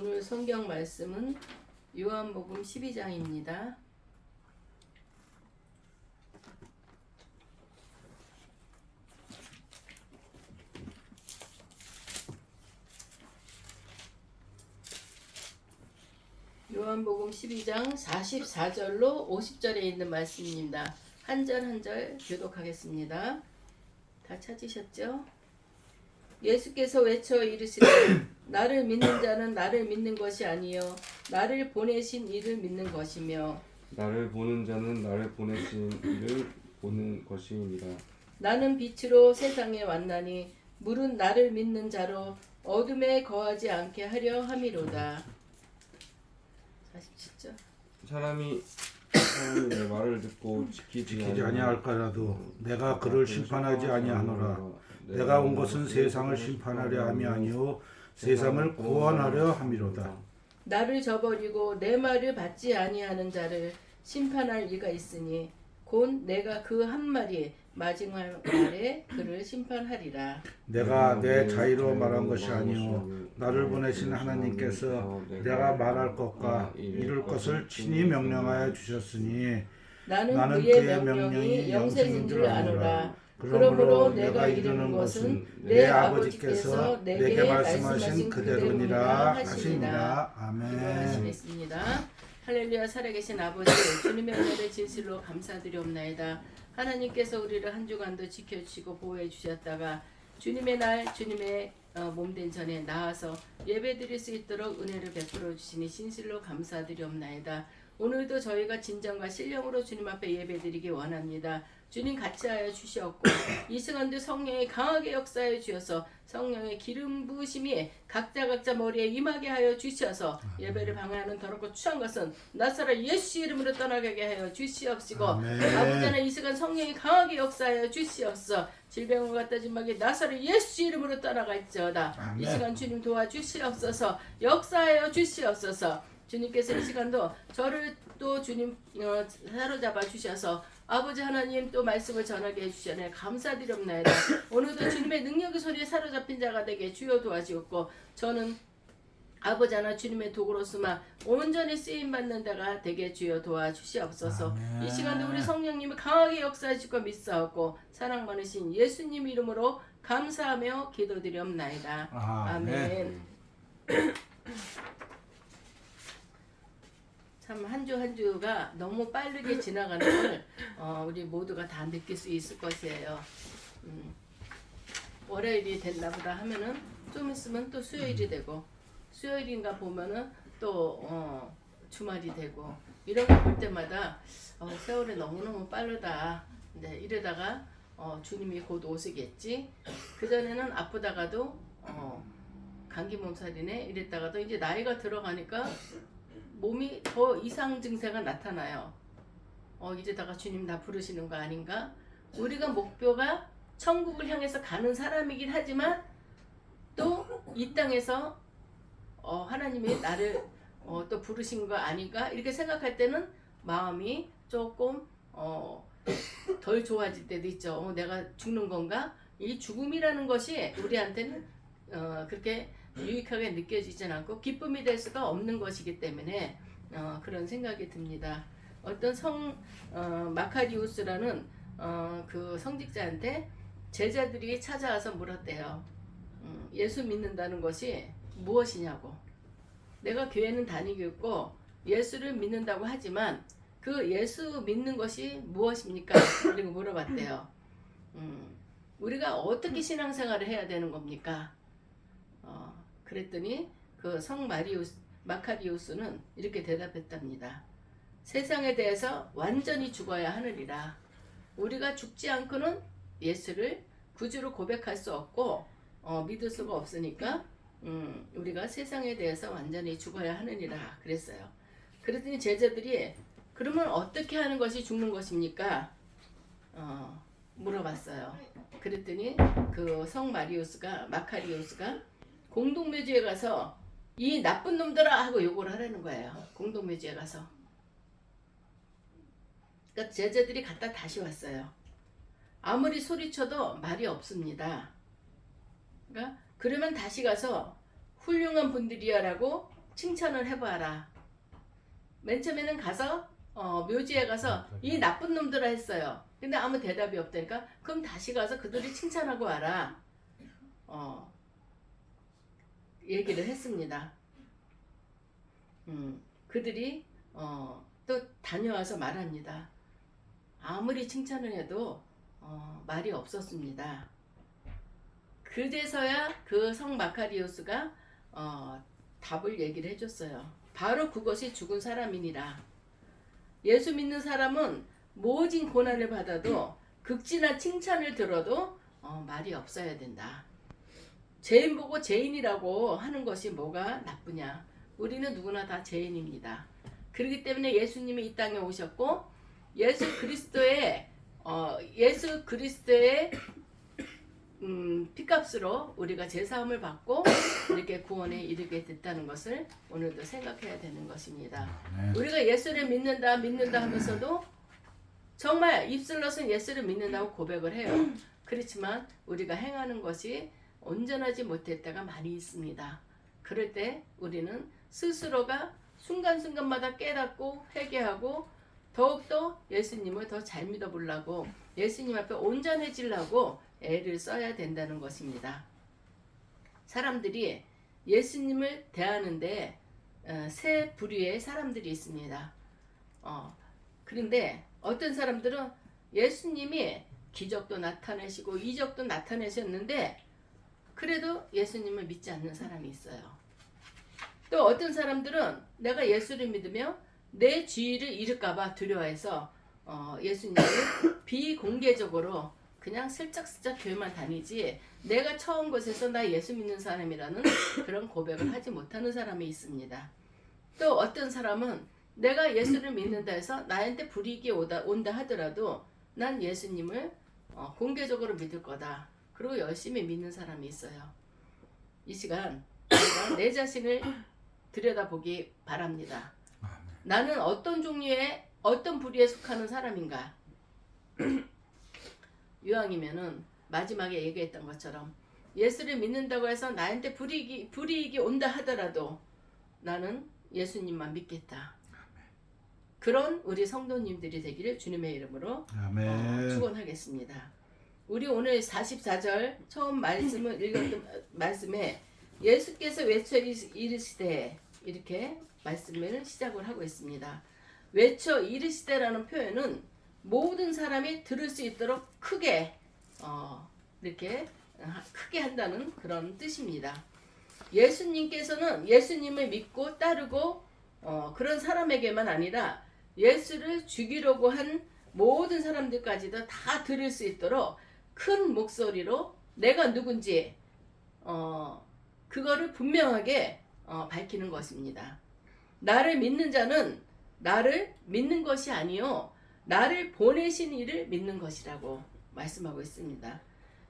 오늘 성경 말씀은 요한복음 12장입니다. 요한복음 12장 44절로 50절에 있는 말씀입니다. 한 절 한 절 교독하겠습니다. 다 찾으셨죠? 예수께서 외쳐 이르시되 나를 믿는 자는 나를 믿는 것이 아니요 나를 보내신 이를 믿는 것이며 나를 보는 자는 나를 보내신 이를 보는 것이니라. 나는 빛으로 세상에 왔나니 물은 나를 믿는 자로 어둠에 거하지 않게 하려 함이로다. 47절. 사람이 내 말을 듣고 지키지 아니할까라도 내가 그를 심판하지 아니하노라. 내가 온 것은 세상을 심판하려 함이 아니요 세상을 구원하려 함이로다. 나를 저버리고 내 말을 받지 아니하는 자를 심판할 이가 있으니 곧 내가 그 한 마리 마지막 날에 그를 심판하리라. 내가 내 자의로 말한 것이 아니요 나를 보내신 하나님께서 내가 말할 것과 이룰 것을 친히 명령하여 주셨으니 나는 그의 명령이 영생인 줄 아노라. 그러므로 내가 이르는 것은 내 아버지께서 내게 말씀하신 그대로니라 하시니라. 아멘. 기도하시겠습니다. 할렐루야. 살아계신 아버지, 주님의 은혜를 진실로 감사드리옵나이다. 하나님께서 우리를 한 주간도 지켜주시고 보호해 주셨다가 주님의 날, 주님의 몸된 전에 나와서 예배드릴 수 있도록 은혜를 베풀어 주시니 진실로 감사드리옵나이다. 오늘도 저희가 진정과 신령으로 주님 앞에 예배드리기 원합니다. 주님 같이 하여 주시옵고 이 시간도 성령이 강하게 역사하여 주셔서 성령의 기름 부으심이 각자 머리에 임하게 하여 주셔서 예배를 방해하는 더럽고 추한 것은 나사렛 예수 이름으로 떠나가게 하여 주시옵시고 아버지 하나님 이 시간 성령이 강하게 역사하여 주시옵소서. 질병을 갖다 짐하게 나사렛 예수 이름으로 떠나갈지어다. 이 시간 주님 도와주시옵소서. 역사하여 주시옵소서. 주님께서 이 시간도 저를 또 주님 사로잡아 주셔서 아버지 하나님 또 말씀을 전하게 해주시네 감사드립니다. 오늘도 주님의 능력의 소리에 사로잡힌 자가 되게 주여 도와주옵고 저는 아버지 하나 주님의 도구로서만 온전히 쓰임받는 자가 되게 주여 도와주시옵소서. 이 시간도 우리 성령님이 강하게 역사하실 거 믿사옵고 사랑 많으신 예수님 이름으로 감사하며 기도드리옵나이다. 아멘. 참 한 주 한 주가 너무 빠르게 지나가는 걸 우리 모두가 다 느낄 수 있을 것이에요. 월요일이 됐나 보다 하면은 좀 있으면 또 수요일이 되고 수요일인가 보면은 또 주말이 되고 이런 거 볼 때마다 세월이 너무너무 빠르다. 네, 이러다가 주님이 곧 오시겠지. 그전에는 아프다가도 감기 몸살이네 이랬다가도 이제 나이가 들어가니까 몸이 더 이상 증세가 나타나요. 이제다가 주님 나 부르시는 거 아닌가? 우리가 목표가 천국을 향해서 가는 사람이긴 하지만 또 이 땅에서 하나님이 나를 또 부르신 거 아닌가? 이렇게 생각할 때는 마음이 조금 덜 좋아질 때도 있죠. 내가 죽는 건가? 이 죽음이라는 것이 우리한테는 그렇게 유익하게 느껴지진 않고 기쁨이 될 수가 없는 것이기 때문에 그런 생각이 듭니다. 어떤 마카리우스라는 그 성직자한테 제자들이 찾아와서 물었대요. 예수 믿는다는 것이 무엇이냐고. 내가 교회는 다니고 있고 예수를 믿는다고 하지만 그 예수 믿는 것이 무엇입니까? 그리고 물어봤대요. 우리가 어떻게 신앙생활을 해야 되는 겁니까? 그랬더니 그 마카리우스는 이렇게 대답했답니다. 세상에 대해서 완전히 죽어야 하느니라. 우리가 죽지 않고는 예수를 구주로 고백할 수 없고 믿을 수가 없으니까 우리가 세상에 대해서 완전히 죽어야 하느니라 그랬어요. 그랬더니 제자들이 그러면 어떻게 하는 것이 죽는 것입니까? 물어봤어요. 그랬더니 그 마카리우스가 공동묘지에 가서 이 나쁜 놈들아 하고 욕을 하라는 거예요. 공동묘지에 가서. 그러니까 제자들이 갔다 다시 왔어요. 아무리 소리쳐도 말이 없습니다. 그러니까 그러면 다시 가서 훌륭한 분들이야라고 칭찬을 해봐라. 맨 처음에는 가서 묘지에 가서 이 나쁜 놈들아 했어요. 근데 아무 대답이 없다니까 그럼 다시 가서 그들이 칭찬하고 와라. 얘기를 했습니다. 그들이 또 다녀와서 말합니다. 아무리 칭찬을 해도 말이 없었습니다. 그제서야 그 성 마카리오스가 답을 얘기를 해줬어요. 바로 그것이 죽은 사람이니라. 예수 믿는 사람은 모진 고난을 받아도 극진한 칭찬을 들어도 말이 없어야 된다. 죄인 보고 죄인이라고 하는 것이 뭐가 나쁘냐. 우리는 누구나 다 죄인입니다. 그렇기 때문에 예수님이 이 땅에 오셨고 예수 그리스도의 피값으로 우리가 제사함을 받고 이렇게 구원에 이르게 됐다는 것을 오늘도 생각해야 되는 것입니다. 우리가 예수를 믿는다 하면서도 정말 입술로서는 예수를 믿는다고 고백을 해요. 그렇지만 우리가 행하는 것이 온전하지 못했다가 많이 있습니다. 그럴 때 우리는 스스로가 순간순간마다 깨닫고 회개하고 더욱더 예수님을 더 잘 믿어보려고 예수님 앞에 온전해지려고 애를 써야 된다는 것입니다. 사람들이 예수님을 대하는데 세 부류의 사람들이 있습니다. 그런데 어떤 사람들은 예수님이 기적도 나타내시고 이적도 나타내셨는데 그래도 예수님을 믿지 않는 사람이 있어요. 또 어떤 사람들은 내가 예수를 믿으며 내 주의를 잃을까봐 두려워해서 예수님을 비공개적으로 그냥 슬쩍슬쩍 교회만 다니지 내가 처음 곳에서 나 예수 믿는 사람이라는 그런 고백을 하지 못하는 사람이 있습니다. 또 어떤 사람은 내가 예수를 믿는다 해서 나한테 불이익이 온다 하더라도 난 예수님을 공개적으로 믿을 거다. 그리고 열심히 믿는 사람이 있어요. 이 시간 내가 내 자신을 들여다보기 바랍니다. 나는 어떤 종류의 어떤 부류에 속하는 사람인가? 이왕이면은 마지막에 얘기했던 것처럼 예수를 믿는다고 해서 나한테 불이익이 온다 하더라도 나는 예수님만 믿겠다. 그런 우리 성도님들이 되기를 주님의 이름으로 축원하겠습니다. 우리 오늘 44절 처음 말씀을 읽었던 말씀에 예수께서 외쳐 이르시되 이렇게 말씀을 시작을 하고 있습니다. 외쳐 이르시되라는 표현은 모든 사람이 들을 수 있도록 크게 이렇게 크게 한다는 그런 뜻입니다. 예수님께서는 예수님을 믿고 따르고 그런 사람에게만 아니라 예수를 죽이려고 한 모든 사람들까지도 다 들을 수 있도록 큰 목소리로 내가 누군지 그거를 분명하게 밝히는 것입니다. 나를 믿는 자는 나를 믿는 것이 아니요 나를 보내신 이를 믿는 것이라고 말씀하고 있습니다.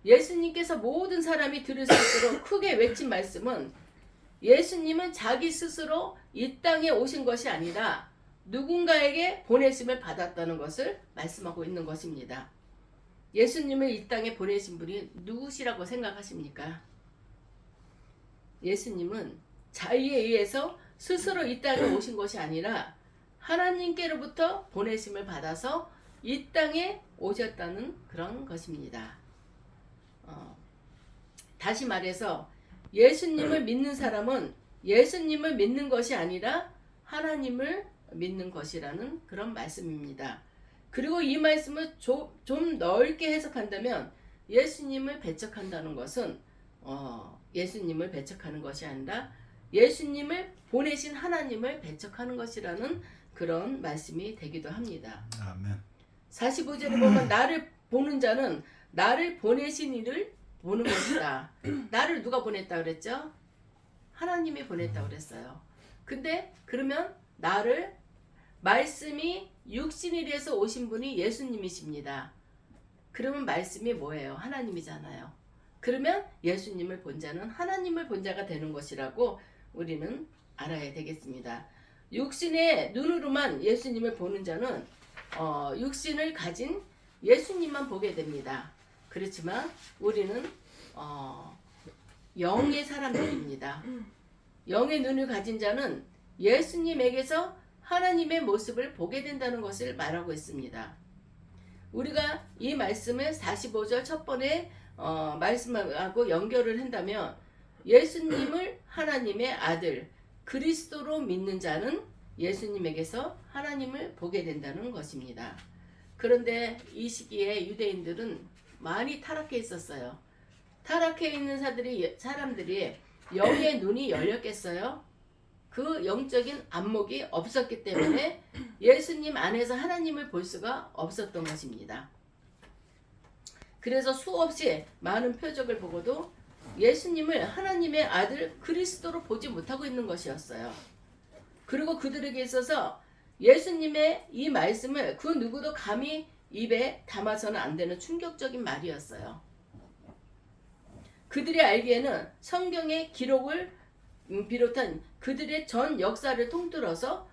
예수님께서 모든 사람이 들을 수 있도록 크게 외친 말씀은 예수님은 자기 스스로 이 땅에 오신 것이 아니라 누군가에게 보내심을 받았다는 것을 말씀하고 있는 것입니다. 예수님을 이 땅에 보내신 분이 누구시라고 생각하십니까? 예수님은 자의에 의해서 스스로 이 땅에 오신 것이 아니라 하나님께로부터 보내심을 받아서 이 땅에 오셨다는 그런 것입니다. 다시 말해서 예수님을 믿는 사람은 예수님을 믿는 것이 아니라 하나님을 믿는 것이라는 그런 말씀입니다. 그리고 이 말씀을 좀 넓게 해석한다면 예수님을 배척한다는 것은 예수님을 배척하는 것이 아니라 예수님을 보내신 하나님을 배척하는 것이라는 그런 말씀이 되기도 합니다. 아멘. 45절에 보면 나를 보는 자는 나를 보내신 이를 보는 것이다. 나를 누가 보냈다 그랬죠? 하나님이 보냈다 그랬어요. 근데 그러면 나를 말씀이 육신이 돼서 오신 분이 예수님이십니다. 그러면 말씀이 뭐예요? 하나님이잖아요. 그러면 예수님을 본 자는 하나님을 본 자가 되는 것이라고 우리는 알아야 되겠습니다. 육신의 눈으로만 예수님을 보는 자는 육신을 가진 예수님만 보게 됩니다. 그렇지만 우리는 영의 사람들입니다. 영의 눈을 가진 자는 예수님에게서 하나님의 모습을 보게 된다는 것을 말하고 있습니다. 우리가 이 말씀을 45절 첫 번에 말씀하고 연결을 한다면 예수님을 하나님의 아들 그리스도로 믿는 자는 예수님에게서 하나님을 보게 된다는 것입니다. 그런데 이 시기에 유대인들은 많이 타락해 있었어요. 타락해 있는 사람들이 영의 눈이 열렸겠어요? 그 영적인 안목이 없었기 때문에 예수님 안에서 하나님을 볼 수가 없었던 것입니다. 그래서 수없이 많은 표적을 보고도 예수님을 하나님의 아들 그리스도로 보지 못하고 있는 것이었어요. 그리고 그들에게 있어서 예수님의 이 말씀을 그 누구도 감히 입에 담아서는 안 되는 충격적인 말이었어요. 그들이 알기에는 성경의 기록을 비롯한 그들의 전 역사를 통틀어서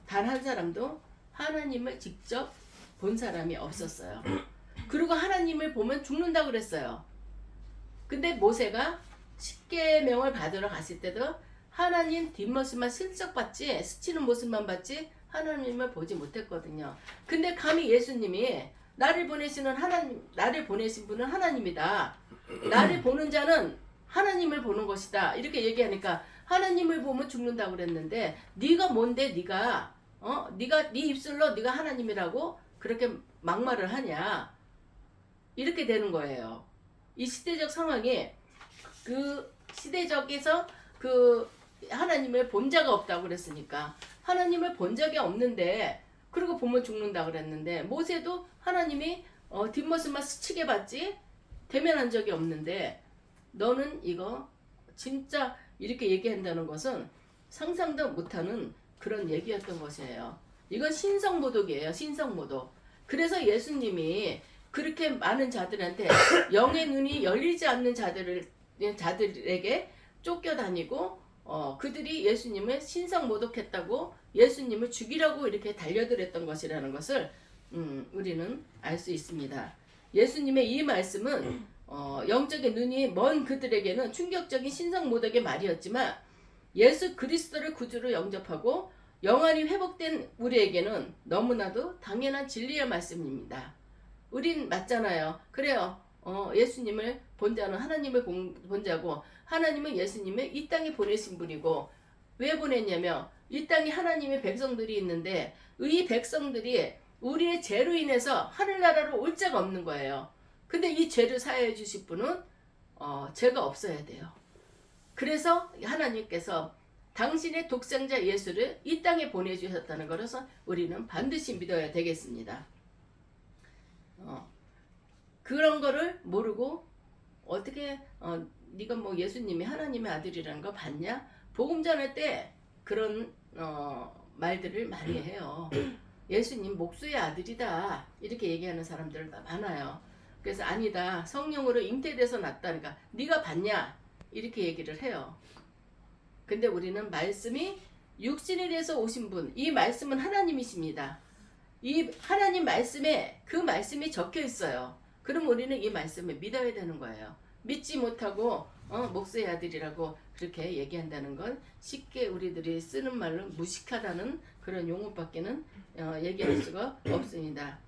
단 한 사람도 하나님을 직접 본 사람이 없었어요. 그리고 하나님을 보면 죽는다고 그랬어요. 근데 모세가 십계명을 받으러 갔을 때도 하나님 뒷모습만 슬쩍 봤지, 스치는 모습만 봤지 하나님을 보지 못했거든요. 근데 감히 예수님이 나를 보내신 분은 하나님이다. 나를 보는 자는 하나님을 보는 것이다. 이렇게 얘기하니까 하나님을 보면 죽는다고 그랬는데 네가 뭔데 네가 네 입술로 네가 하나님이라고 그렇게 막말을 하냐. 이렇게 되는 거예요. 이 시대적 상황이 그 시대적에서 그 하나님을 본 자가 없다고 그랬으니까 하나님을 본 적이 없는데 그리고 보면 죽는다고 그랬는데 모세도 하나님이 뒷모습만 스치게 봤지 대면한 적이 없는데 너는 이거 진짜 이렇게 얘기한다는 것은 상상도 못하는 그런 얘기였던 것이에요. 이건 신성모독이에요. 신성모독. 그래서 예수님이 그렇게 많은 자들한테 영의 눈이 열리지 않는 자들에게 쫓겨다니고 그들이 예수님을 신성모독했다고 예수님을 죽이라고 이렇게 달려들었던 것이라는 것을 우리는 알 수 있습니다. 예수님의 이 말씀은 영적인 눈이 먼 그들에게는 충격적인 신성모독의 말이었지만 예수 그리스도를 구주로 영접하고 영안이 회복된 우리에게는 너무나도 당연한 진리의 말씀입니다. 우린 맞잖아요. 그래요. 예수님을 본 자는 하나님을 본 자고 하나님은 예수님을 이 땅에 보내신 분이고 왜 보냈냐면 이 땅에 하나님의 백성들이 있는데 이 백성들이 우리의 죄로 인해서 하늘나라로 올 자가 없는 거예요. 근데 이 죄를 사하여 주실 분은 죄가 없어야 돼요. 그래서 하나님께서 당신의 독생자 예수를 이 땅에 보내주셨다는 것을 우리는 반드시 믿어야 되겠습니다. 그런 거를 모르고 어떻게 네가 뭐 예수님이 하나님의 아들이라는 거 봤냐? 복음 전할 때 그런 말들을 많이 해요. 예수님 목수의 아들이다 이렇게 얘기하는 사람들 많아요. 그래서 아니다 성령으로 잉태돼서 났다니까 네가 봤냐 이렇게 얘기를 해요. 근데 우리는 말씀이 육신에 대해서 오신 분, 이 말씀은 하나님이십니다. 이 하나님 말씀에 그 말씀이 적혀 있어요. 그럼 우리는 이 말씀을 믿어야 되는 거예요. 믿지 못하고 목수의 아들이라고 그렇게 얘기한다는 건 쉽게 우리들이 쓰는 말로 무식하다는 그런 용어밖에는 얘기할 수가 없습니다.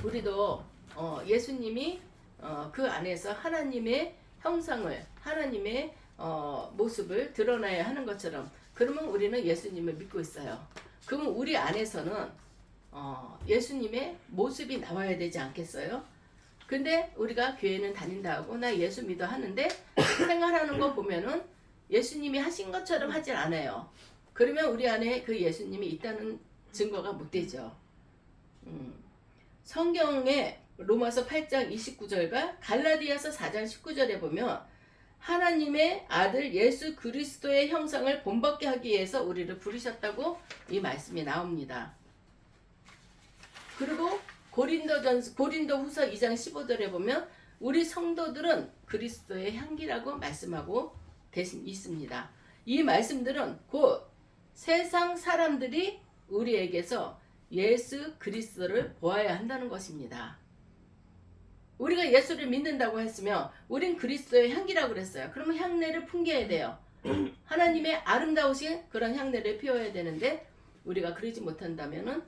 우리도 예수님이 그 안에서 하나님의 형상을 하나님의 모습을 드러나야 하는 것처럼 그러면 우리는 예수님을 믿고 있어요. 그러면 우리 안에서는 예수님의 모습이 나와야 되지 않겠어요? 근데 우리가 교회는 다닌다 하고 나 예수 믿어 하는데 생활하는 거 보면은 예수님이 하신 것처럼 하질 않아요. 그러면 우리 안에 그 예수님이 있다는 증거가 못 되죠. 성경에 로마서 8장 29절과 갈라디아서 4장 19절에 보면 하나님의 아들 예수 그리스도의 형상을 본받게 하기 위해서 우리를 부르셨다고 이 말씀이 나옵니다. 그리고 고린도후서 2장 15절에 보면 우리 성도들은 그리스도의 향기라고 말씀하고 있습니다. 이 말씀들은 곧 세상 사람들이 우리에게서 예수 그리스도를 보아야 한다는 것입니다. 우리가 예수를 믿는다고 했으면 우린 그리스도의 향기라고 그랬어요. 그러면 향내를 풍겨야 돼요. 하나님의 아름다우신 그런 향내를 피워야 되는데 우리가 그러지 못한다면은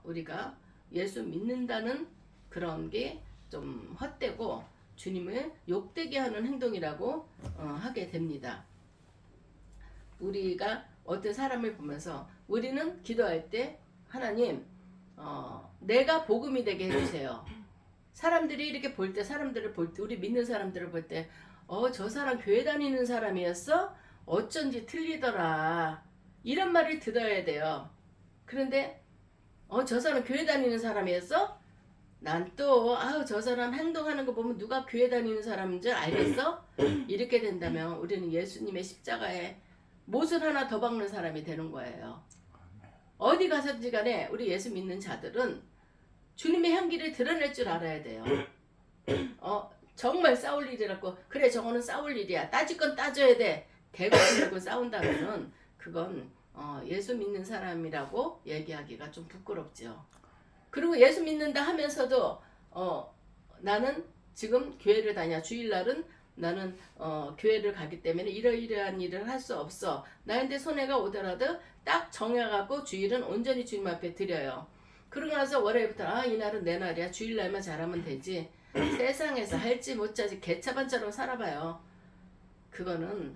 우리가 예수 믿는다는 그런 게 좀 헛되고 주님을 욕되게 하는 행동이라고 하게 됩니다. 우리가 어떤 사람을 보면서 우리는 기도할 때 하나님 내가 복음이 되게 해주세요. 사람들이 이렇게 볼 때 사람들을 볼 때 우리 믿는 사람들을 볼 때 저 사람 교회 다니는 사람이었어? 어쩐지 틀리더라. 이런 말을 들어야 돼요. 그런데 저 사람 교회 다니는 사람이었어? 난 또 저 사람 행동하는 거 보면 누가 교회 다니는 사람인 줄 알겠어? 이렇게 된다면 우리는 예수님의 십자가에 못을 하나 더 박는 사람이 되는 거예요. 어디 가서든지 간에 우리 예수 믿는 자들은 주님의 향기를 드러낼 줄 알아야 돼요. 정말 싸울 일이라고 그래 저거는 싸울 일이야. 따질 건 따져야 돼. 대고 들고 싸운다면은 그건 예수 믿는 사람이라고 얘기하기가 좀 부끄럽죠. 그리고 예수 믿는다 하면서도 나는 지금 교회를 다녀. 주일날은 나는 교회를 가기 때문에 이러이러한 일을 할 수 없어. 나한테 손해가 오더라도 딱 정해갖고 주일은 온전히 주님 앞에 드려요. 그러고 나서 월요일부터 이날은 내 날이야. 주일날만 잘하면 되지. 세상에서 할지 못하지 개차반처럼 살아봐요. 그거는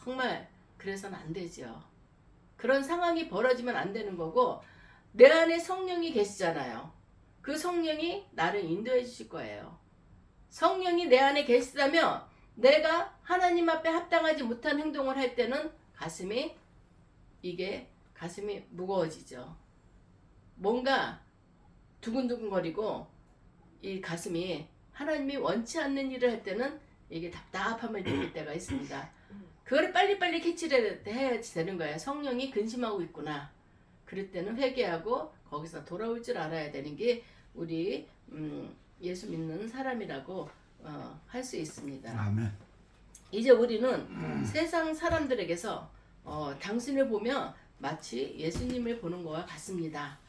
정말 그래서는 안 되죠. 그런 상황이 벌어지면 안 되는 거고 내 안에 성령이 계시잖아요. 그 성령이 나를 인도해 주실 거예요. 성령이 내 안에 계시다면 내가 하나님 앞에 합당하지 못한 행동을 할 때는 가슴이 무거워지죠. 뭔가 두근두근거리고 이 가슴이 하나님이 원치 않는 일을 할 때는 이게 답답함을 느낄 때가 있습니다. 그거를 빨리빨리 캐치를 해야 되는 거예요. 성령이 근심하고 있구나. 그럴 때는 회개하고 거기서 돌아올 줄 알아야 되는 게 우리 예수 믿는 사람이라고 할 수 있습니다. 아멘. 이제 우리는 세상 사람들에게서 당신을 보며 마치 예수님을 보는 것과 같습니다.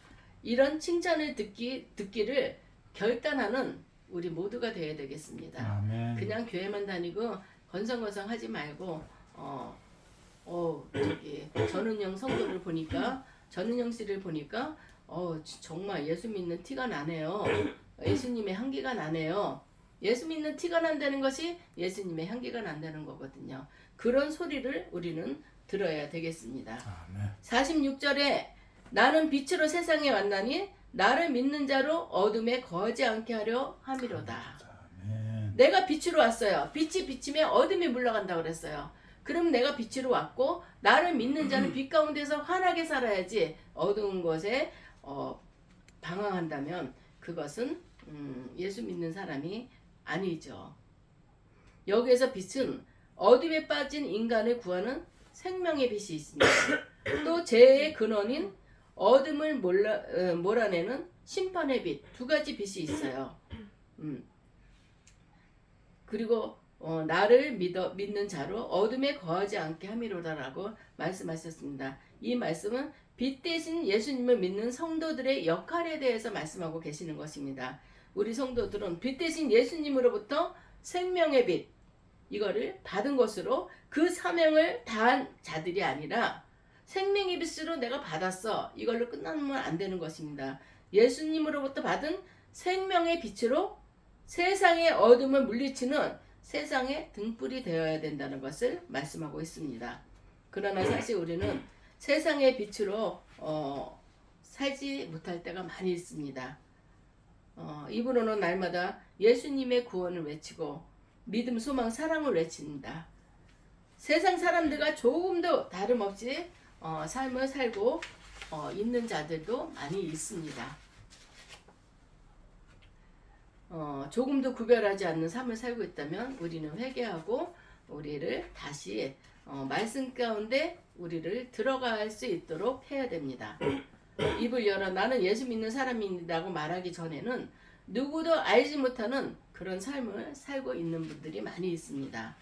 이런 칭찬을 듣기를 결단하는 우리 모두가 되어야 되겠습니다. 아멘. 그냥 교회만 다니고 건성건성 하지 말고 전은영 성도를 보니까 전은영 씨를 보니까 정말 예수 믿는 티가 나네요. 예수님의 향기가 나네요. 예수 믿는 티가 난다는 것이 예수님의 향기가 난다는 거거든요. 그런 소리를 우리는 들어야 되겠습니다. 아멘. 46절에 나는 빛으로 세상에 왔나니 나를 믿는 자로 어둠에 거하지 않게 하려 함이로다. 아멘. 내가 빛으로 왔어요. 빛이 비치면 어둠이 물러간다고 그랬어요. 그럼 내가 빛으로 왔고 나를 믿는 자는 빛 가운데서 환하게 살아야지 어두운 곳에 방황한다면 그것은 예수 믿는 사람이 아니죠. 여기에서 빛은 어둠에 빠진 인간을 구하는 생명의 빛이 있습니다. 또 죄의 근원인 어둠을 몰아내는 심판의 빛, 두 가지 빛이 있어요. 그리고 나를 믿는 자로 어둠에 거하지 않게 함이로다라고 말씀하셨습니다. 이 말씀은 빛 대신 예수님을 믿는 성도들의 역할에 대해서 말씀하고 계시는 것입니다. 우리 성도들은 빛 대신 예수님으로부터 생명의 빛 이거를 받은 것으로 그 사명을 다한 자들이 아니라 생명의 빛으로 내가 받았어. 이걸로 끝나면 안 되는 것입니다. 예수님으로부터 받은 생명의 빛으로 세상의 어둠을 물리치는 세상의 등불이 되어야 된다는 것을 말씀하고 있습니다. 그러나 사실 우리는 세상의 빛으로 살지 못할 때가 많이 있습니다. 입으로는 날마다 예수님의 구원을 외치고 믿음, 소망, 사랑을 외칩니다. 세상 사람들과 조금도 다름없이 삶을 살고 있는 자들도 많이 있습니다. 조금도 구별하지 않는 삶을 살고 있다면 우리는 회개하고 우리를 다시 말씀 가운데 우리를 들어갈 수 있도록 해야 됩니다. 입을 열어 나는 예수 믿는 사람이라고 말하기 전에는 누구도 알지 못하는 그런 삶을 살고 있는 분들이 많이 있습니다.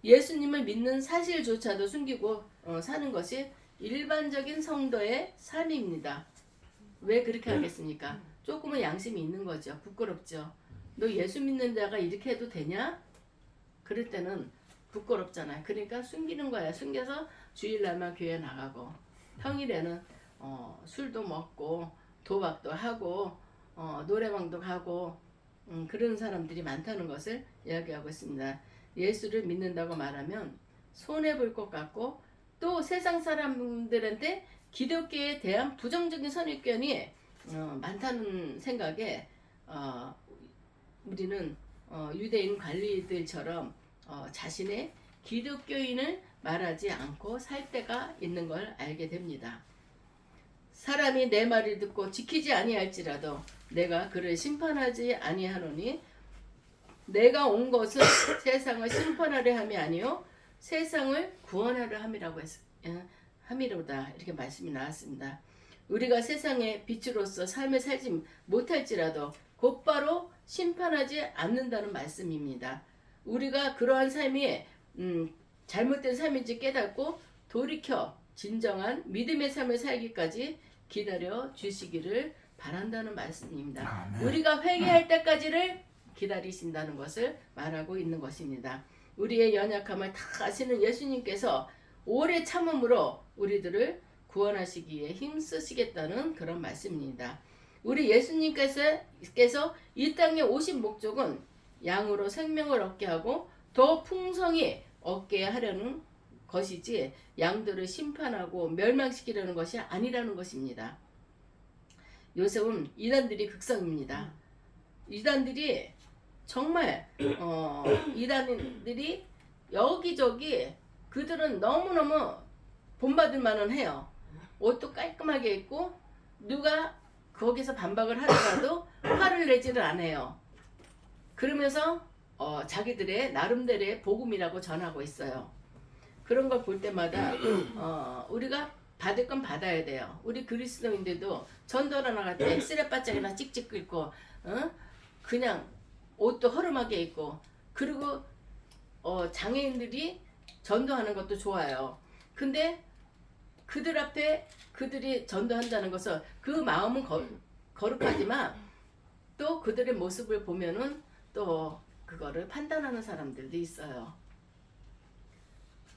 예수님을 믿는 사실조차도 숨기고 사는 것이 일반적인 성도의 삶입니다. 왜 그렇게 하겠습니까? 조금은 양심이 있는 거죠. 부끄럽죠. 너 예수 믿는 자가 이렇게 해도 되냐? 그럴 때는 부끄럽잖아요. 그러니까 숨기는 거야. 숨겨서 주일날만 교회 나가고 평일에는 술도 먹고 도박도 하고 노래방도 가고 그런 사람들이 많다는 것을 이야기하고 있습니다. 예수를 믿는다고 말하면 손해볼 것 같고 또 세상 사람들한테 기독교에 대한 부정적인 선입견이 많다는 생각에 우리는 유대인 관리들처럼 자신의 기독교인을 말하지 않고 살 때가 있는 걸 알게 됩니다. 사람이 내 말을 듣고 지키지 아니할지라도 내가 그를 심판하지 아니하노니 내가 온 것은 세상을 심판하려 함이 아니요 세상을 구원하려 함이로다. 이렇게 말씀이 나왔습니다. 우리가 세상의 빛으로서 삶을 살지 못할지라도 곧바로 심판하지 않는다는 말씀입니다. 우리가 그러한 삶이 잘못된 삶인지 깨닫고 돌이켜 진정한 믿음의 삶을 살기까지 기다려 주시기를 바란다는 말씀입니다. 아멘. 우리가 회개할 때까지를 기다리신다는 것을 말하고 있는 것입니다. 우리의 연약함을 다 아시는 예수님께서 오래 참음으로 우리들을 구원하시기에 힘쓰시겠다는 그런 말씀입니다. 우리 예수님께서 이 땅에 오신 목적은 양으로 생명을 얻게 하고 더 풍성히 얻게 하려는 것이지 양들을 심판하고 멸망시키려는 것이 아니라는 것입니다. 요새는 이단들이 극성입니다. 이단들이 정말 이단들이 여기저기 그들은 너무너무 본받을 만은 해요. 옷도 깔끔하게 입고 누가 거기서 반박을 하더라도 화를 내지는 않아요. 그러면서 자기들의 나름대로의 복음이라고 전하고 있어요. 그런 걸 볼 때마다 우리가 받을 건 받아야 돼요. 우리 그리스도인들도 전도를 나갈 때 엑스레 바짝이나 찍찍 긁고 그냥 옷도 허름하게 입고 그리고 장애인들이 전도하는 것도 좋아요. 근데 그들 앞에 그들이 전도한다는 것은 그 마음은 거룩하지만 또 그들의 모습을 보면은 또 그거를 판단하는 사람들도 있어요.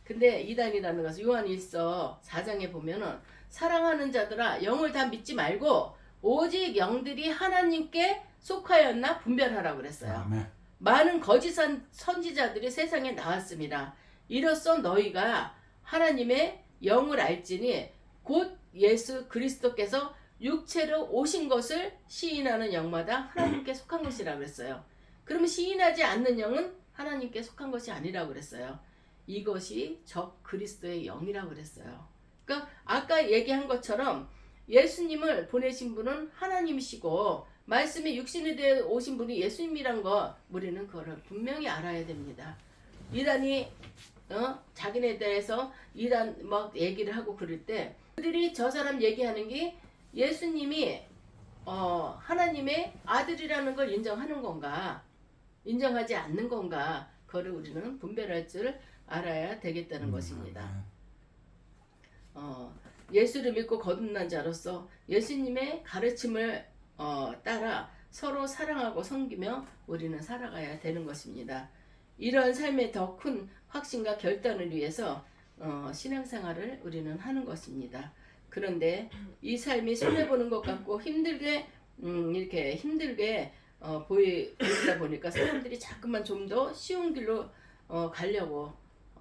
근데 이단이라는 것은 요한일서 4장에 보면은 사랑하는 자들아 영을 다 믿지 말고 오직 영들이 하나님께 속하였나 분별하라고 그랬어요. 아멘. 많은 거짓 선지자들이 세상에 나왔습니다. 이로써 너희가 하나님의 영을 알지니 곧 예수 그리스도께서 육체로 오신 것을 시인하는 영마다 하나님께 속한 것이라고 그랬어요. 그러면 시인하지 않는 영은 하나님께 속한 것이 아니라고 그랬어요. 이것이 적 그리스도의 영이라고 그랬어요. 그러니까 아까 얘기한 것처럼 예수님을 보내신 분은 하나님이시고 말씀이 육신이 되어 오신 분이 예수님이란 거 우리는 그거를 분명히 알아야 됩니다. 이단이 자기네 대해서 이단 막 얘기를 하고 그럴 때 그들이 저 사람 얘기하는 게 예수님이 하나님의 아들이라는 걸 인정하는 건가 인정하지 않는 건가 그거를 우리는 분별할 줄 알아야 되겠다는 것입니다. 예수를 믿고 거듭난 자로서 예수님의 가르침을 따라 서로 사랑하고 섬기며 우리는 살아가야 되는 것입니다. 이러한 삶의 더 큰 확신과 결단을 위해서 신앙생활을 우리는 하는 것입니다. 그런데 이 삶이 손해보는 것 같고 힘들게 이렇게 힘들게 보이다 보니까 사람들이 자꾸만 좀 더 쉬운 길로 가려고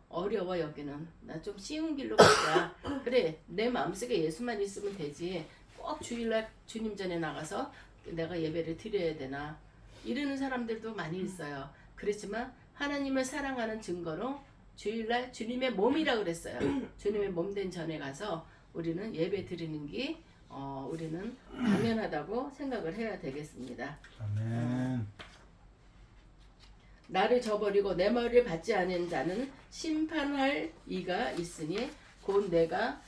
어려워 여기는 나 좀 쉬운 길로 가자. 그래 내 마음속에 예수만 있으면 되지. 꼭 주일날 주님 전에 나가서 내가 예배를 드려야 되나 이러는 사람들도 많이 있어요. 그렇지만 하나님을 사랑하는 증거로 주일날 주님의 몸이라고 그랬어요. 주님의 몸된 전에 가서 우리는 예배 드리는 게 우리는 당연하다고 생각을 해야 되겠습니다. 아멘. 나를 저버리고 내 말을 받지 않은 자는 심판할 이가 있으니 곧 내가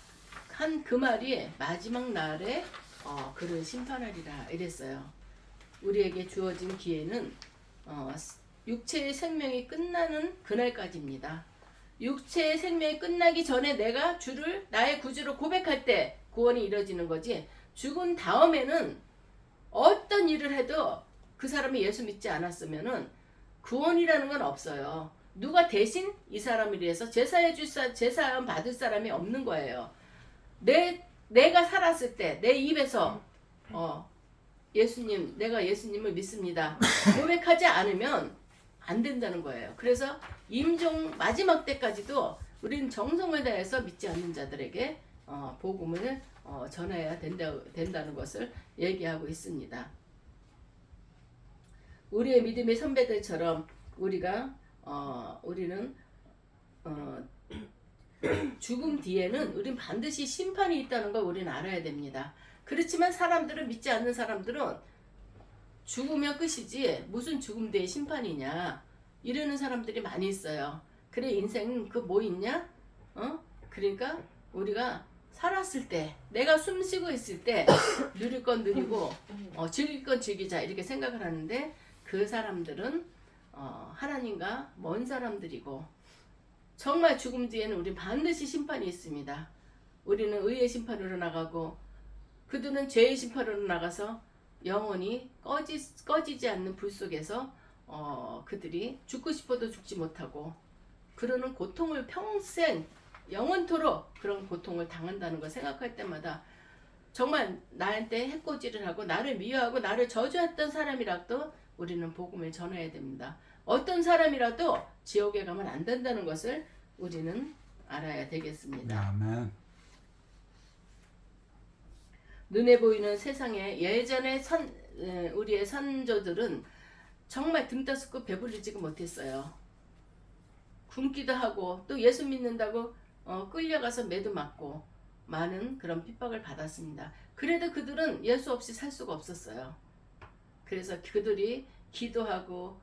한 그 말이 마지막 날에 그를 심판하리라 이랬어요. 우리에게 주어진 기회는 육체의 생명이 끝나는 그날까지입니다. 육체의 생명이 끝나기 전에 내가 주를 나의 구주로 고백할 때 구원이 이루어지는 거지 죽은 다음에는 어떤 일을 해도 그 사람이 예수 믿지 않았으면은 구원이라는 건 없어요. 누가 대신 이 사람을 위해서 제사함 받을 사람이 없는 거예요. 내가 살았을 때 내 입에서 예수님, 내가 예수님을 믿습니다. 고백하지 않으면 안 된다는 거예요. 그래서 임종 마지막 때까지도 우리는 정성을 다해서 믿지 않는 자들에게 복음을 전해야 된다는 것을 얘기하고 있습니다. 우리의 믿음의 선배들처럼 우리는 죽음 뒤에는 우린 반드시 심판이 있다는 걸 우리는 알아야 됩니다. 그렇지만 사람들은 믿지 않는 사람들은 죽으면 끝이지 무슨 죽음 뒤에 심판이냐 이러는 사람들이 많이 있어요. 그래 인생은 그 뭐 있냐? 그러니까 우리가 살았을 때 내가 숨 쉬고 있을 때 누릴 건 누리고 즐길 건 즐기자 이렇게 생각을 하는데 그 사람들은 하나님과 먼 사람들이고 정말 죽음 뒤에는 우리 반드시 심판이 있습니다. 우리는 의의 심판으로 나가고 그들은 죄의 심판으로 나가서 영원히 꺼지지 않는 불 속에서 그들이 죽고 싶어도 죽지 못하고 그러는 고통을 평생 영원토록 그런 고통을 당한다는 걸 생각할 때마다 정말 나한테 해코지를 하고 나를 미워하고 나를 저주했던 사람이라도 우리는 복음을 전해야 됩니다. 어떤 사람이라도 지옥에 가면 안 된다는 것을 우리는 알아야 되겠습니다. 아멘. 눈에 보이는 세상에 예전에 우리의 선조들은 정말 등 따스고 배부르지가 못했어요. 굶기도 하고 또 예수 믿는다고 끌려가서 매도 맞고 많은 그런 핍박을 받았습니다. 그래도 그들은 예수 없이 살 수가 없었어요. 그래서 그들이 기도하고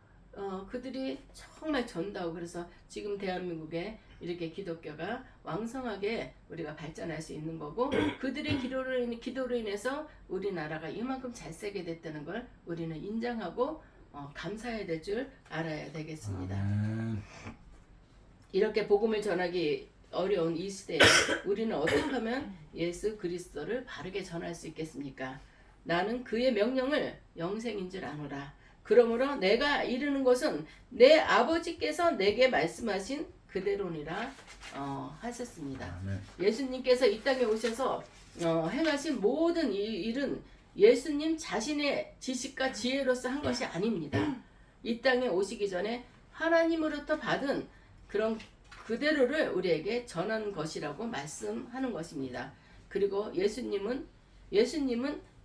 그들이 정말 전도하고 그래서 지금 대한민국에 이렇게 기독교가 왕성하게 우리가 발전할 수 있는 거고 그들의 기도로 인해서 우리나라가 이만큼 잘 살게 됐다는 걸 우리는 인정하고 감사해야 될 줄 알아야 되겠습니다. 이렇게 복음을 전하기 어려운 이 시대에 우리는 어떻게 하면 예수 그리스도를 바르게 전할 수 있겠습니까? 나는 그의 명령을 영생인 줄 아노라. 그러므로 내가 이르는 것은 내 아버지께서 내게 말씀하신 그대로니라 하셨습니다. 아멘. 예수님께서 이 땅에 오셔서 행하신 모든 이 일은 예수님 자신의 지식과 지혜로서 한 것이 아닙니다. 이 땅에 오시기 전에 하나님으로부터 받은 그런 그대로를 우리에게 전한 것이라고 말씀하는 것입니다. 그리고 예수님은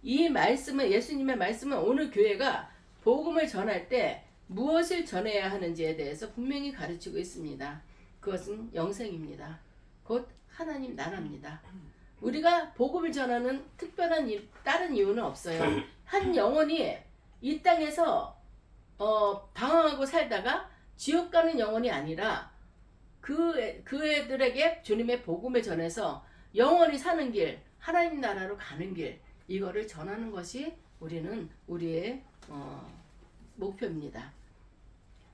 이 말씀을 예수님의 말씀은 오늘 교회가 복음을 전할 때 무엇을 전해야 하는지에 대해서 분명히 가르치고 있습니다. 그것은 영생입니다. 곧 하나님 나라입니다. 우리가 복음을 전하는 특별한 다른 이유는 없어요. 한 영혼이 이 땅에서 방황하고 살다가 지옥 가는 영혼이 아니라 그 애들에게 주님의 복음을 전해서 영원히 사는 길, 하나님 나라로 가는 길, 이거를 전하는 것이 우리의 목표입니다.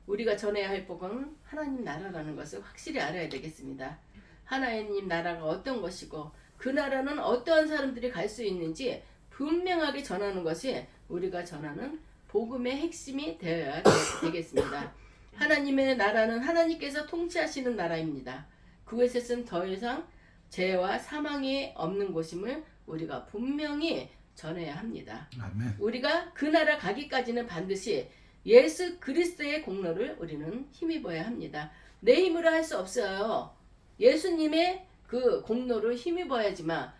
우리가 전해야 할 복음은 하나님 나라라는 것을 확실히 알아야 되겠습니다. 하나님 나라가 어떤 것이고 그 나라는 어떠한 사람들이 갈 수 있는지 분명하게 전하는 것이 우리가 전하는 복음의 핵심이 되어야 되겠습니다. 하나님의 나라는 하나님께서 통치하시는 나라입니다. 그곳에서는 더 이상 죄와 사망이 없는 곳임을 우리가 분명히 전해야 합니다. 아멘. 우리가 그 나라 가기까지는 반드시 예수 그리스도의 공로를 우리는 힘입어야 합니다. 내 힘으로 할 수 없어요. 예수님의 그 공로를 힘입어야지만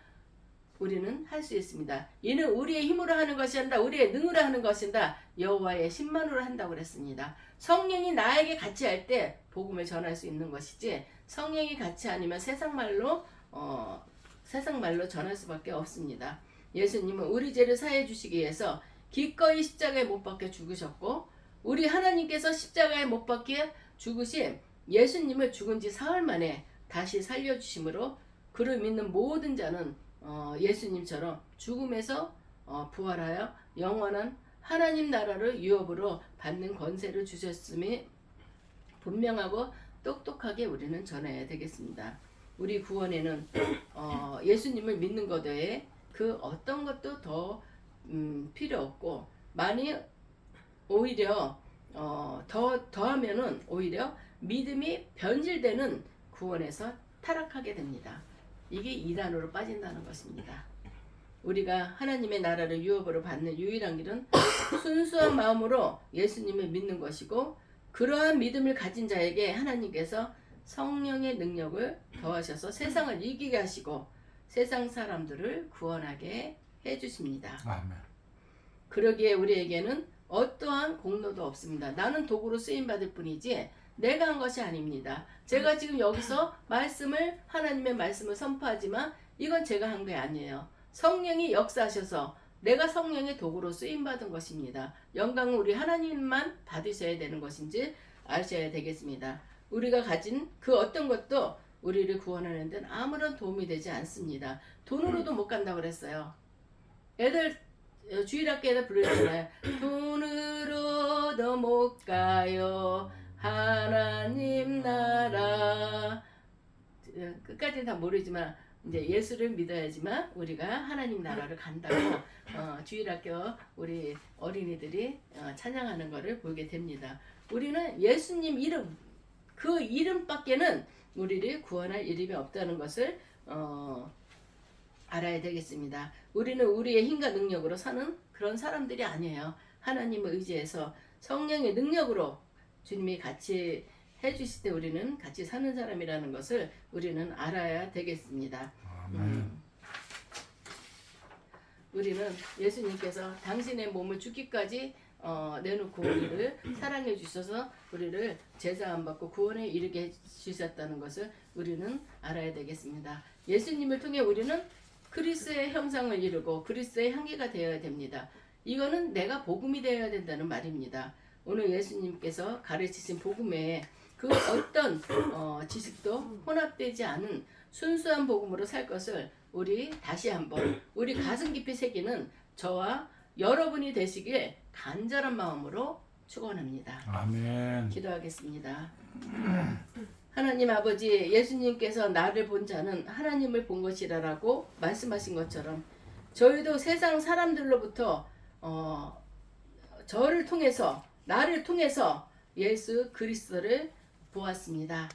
우리는 할 수 있습니다. 이는 우리의 힘으로 하는 것이 아니라 우리의 능으로 하는 것이다. 여호와의 신만으로 한다고 그랬습니다. 성령이 나에게 같이 할 때 복음을 전할 수 있는 것이지 성령이 같이 아니면 세상 말로 전할 수밖에 없습니다. 예수님은 우리 죄를 사해 주시기 위해서 기꺼이 십자가에 못 박혀 죽으셨고 우리 하나님께서 십자가에 못 박혀 죽으신 예수님을 죽은 지 사흘 만에 다시 살려주심으로 그를 믿는 모든 자는 예수님처럼 죽음에서 부활하여 영원한 하나님 나라를 유업으로 받는 권세를 주셨음이 분명하고 똑똑하게 우리는 전해야 되겠습니다. 우리 구원에는 예수님을 믿는 것 외에 그 어떤 것도 더 필요 없고 만일 오히려 더하면은 오히려 믿음이 변질되는 구원에서 타락하게 됩니다. 이게 이단으로 빠진다는 것입니다. 우리가 하나님의 나라를 유업으로 받는 유일한 길은 순수한 마음으로 예수님을 믿는 것이고, 그러한 믿음을 가진 자에게 하나님께서 성령의 능력을 더하셔서 세상을 이기게 하시고 세상 사람들을 구원하게 해주십니다. 아멘. 그러기에 우리에게는 어떠한 공로도 없습니다. 나는 도구로 쓰임받을 뿐이지 내가 한 것이 아닙니다. 제가 지금 여기서 하나님의 말씀을 선포하지만 이건 제가 한 게 아니에요. 성령이 역사하셔서 내가 성령의 도구로 쓰임받은 것입니다. 영광은 우리 하나님만 받으셔야 되는 것인지 아셔야 되겠습니다. 우리가 가진 그 어떤 것도 우리를 구원하는 데는 아무런 도움이 되지 않습니다. 돈으로도 못 간다고 그랬어요. 애들 주일학교에다 부르잖아요. 돈으로도 못 가요 하나님 나라. 끝까지는 다 모르지만 이제 예수를 믿어야지만 우리가 하나님 나라를 간다고 주일학교 우리 어린이들이 찬양하는 것을 보게 됩니다. 우리는 예수님 이름, 그 이름밖에는 우리를 구원할 이름이 없다는 것을 알아야 되겠습니다. 우리는 우리의 힘과 능력으로 사는 그런 사람들이 아니에요. 하나님을 의지해서 성령의 능력으로 주님이 같이 해주실 때 우리는 같이 사는 사람이라는 것을 우리는 알아야 되겠습니다. 우리는 예수님께서 당신의 몸을 죽기까지 내놓고 우리를 사랑해 주셔서 우리를 제사 안 받고 구원에 이르게 해 주셨다는 것을 우리는 알아야 되겠습니다. 예수님을 통해 우리는 그리스도의 형상을 이루고 그리스도의 향기가 되어야 됩니다. 이거는 내가 복음이 되어야 된다는 말입니다. 오늘 예수님께서 가르치신 복음에 그 어떤 지식도 혼합되지 않은 순수한 복음으로 살 것을 우리 다시 한번 우리 가슴 깊이 새기는 저와 여러분이 되시길 간절한 마음으로 축원합니다. 아멘. 기도하겠습니다. 하나님 아버지, 예수님께서 나를 본 자는 하나님을 본 것이라라고 말씀하신 것처럼 저희도 세상 사람들로부터 저를 통해서 나를 통해서 예수 그리스도를 보았습니다.